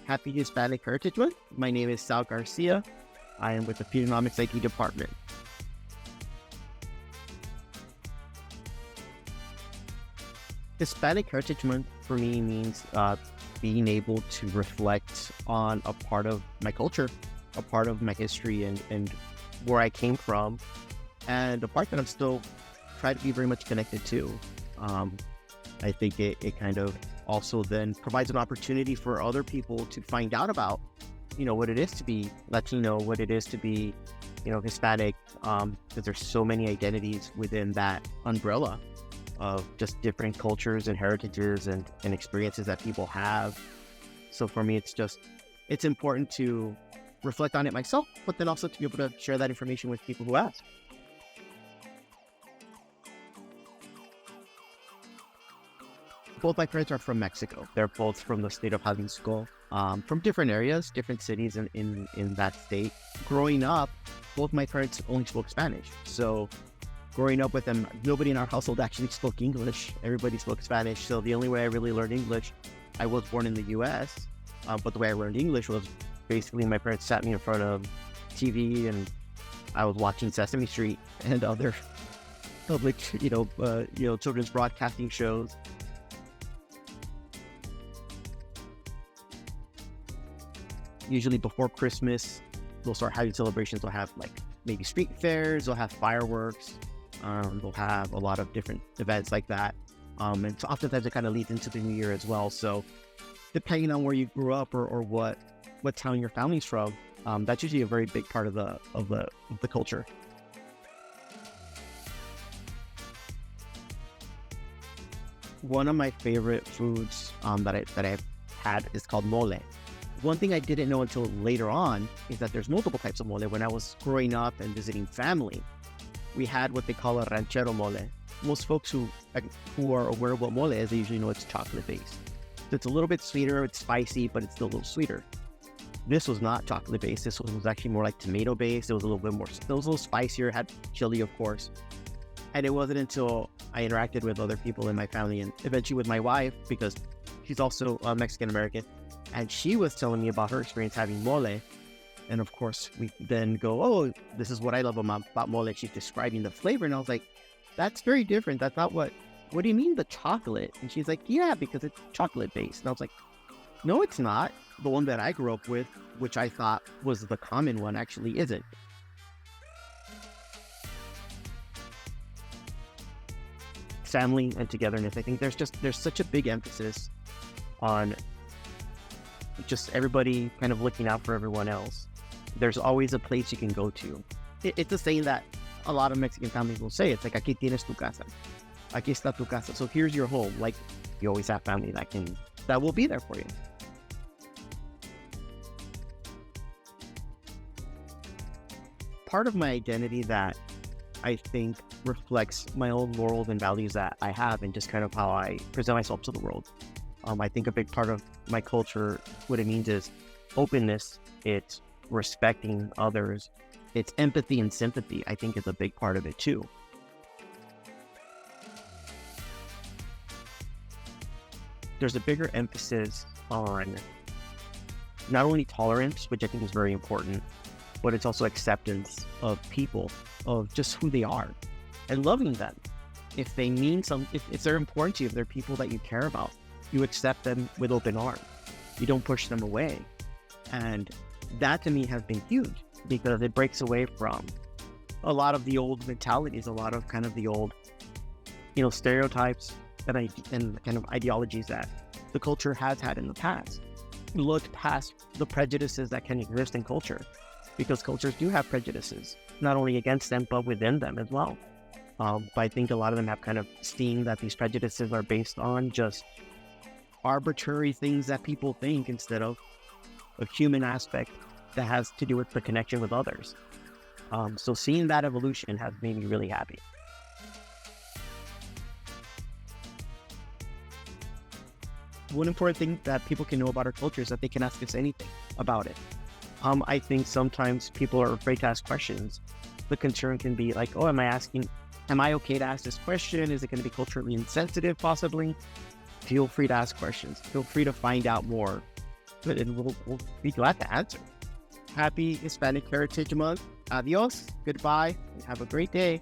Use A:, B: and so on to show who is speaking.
A: Happy Hispanic Heritage Month. My name is Sal Garcia. I am with the Feedonomics IT department. Hispanic Heritage Month for me means being able to reflect on a part of my culture, a part of my history and where I came from, and a part that I'm still trying to be very much connected to. I think it kind of also then provides an opportunity for other people to find out about, what it is to be Latino, what it is to be, Hispanic, because there's so many identities within that umbrella of just different cultures and heritages and experiences that people have. So for me, it's important to reflect on it myself, but then also to be able to share that information with people who ask. Both my parents are from Mexico. They're both from the state of Jalisco, from different areas, different cities in that state. Growing up, both my parents only spoke Spanish. So growing up with them, nobody in our household actually spoke English. Everybody spoke Spanish. So the only way I really learned English, I was born in the US, but the way I learned English was basically my parents sat me in front of TV and I was watching Sesame Street and other public, children's broadcasting shows. Usually before Christmas, they'll start having celebrations. They'll have maybe street fairs, they'll have fireworks, they'll have a lot of different events like that. And so oftentimes it kind of leads into the new year as well. So depending on where you grew up or what town your family's from, that's usually a very big part of the culture. One of my favorite foods that I've had is called mole. One thing I didn't know until later on is that there's multiple types of mole. When I was growing up and visiting family, we had what they call a ranchero mole. Most folks who are aware of what mole is, they usually know it's chocolate based. So it's a little bit sweeter, it's spicy, but it's still a little sweeter. This was not chocolate based. This was actually more like tomato based. It was a little bit more, it was a little spicier, had chili, of course. And it wasn't until I interacted with other people in my family and eventually with my wife, because she's also Mexican American, and she was telling me about her experience having mole. And of course, we then go, oh, this is what I love about mole. She's describing the flavor. And I was like, that's very different. That's not what do you mean the chocolate? And she's like, yeah, because it's chocolate based. And I was like, no, it's not. The one that I grew up with, which I thought was the common one, actually isn't. Family and togetherness. I think there's such a big emphasis on just everybody kind of looking out for everyone else. There's always a place you can go to. It's a saying that a lot of Mexican families will say. It's like, aquí tienes tu casa. Aquí está tu casa. So here's your home. Like, you always have family that will be there for you. Part of my identity that I think reflects my own morals and values that I have and just kind of how I present myself to the world. I think a big part of my culture, what it means is openness, it's respecting others, it's empathy and sympathy, I think is a big part of it too. There's a bigger emphasis on not only tolerance, which I think is very important, but it's also acceptance of people, of just who they are, and loving them. If they mean something, if they're important to you, if they're people that you care about, you accept them with open arms. You don't push them away. And that to me has been huge because it breaks away from a lot of the old mentalities, a lot of kind of the old, stereotypes and kind of ideologies that the culture has had in the past. Look past the prejudices that can exist in culture, because cultures do have prejudices, not only against them, but within them as well. But I think a lot of them have kind of seen that these prejudices are based on just arbitrary things that people think instead of a human aspect that has to do with the connection with others. So seeing that evolution has made me really happy. One important thing that people can know about our culture is that they can ask us anything about it. I think sometimes people are afraid to ask questions. The concern can be like, oh, am I okay to ask this question? Is it going to be culturally insensitive, possibly? Feel free to ask questions. Feel free to find out more. and we'll be glad to answer. Happy Hispanic Heritage Month. Adios. Goodbye. And have a great day.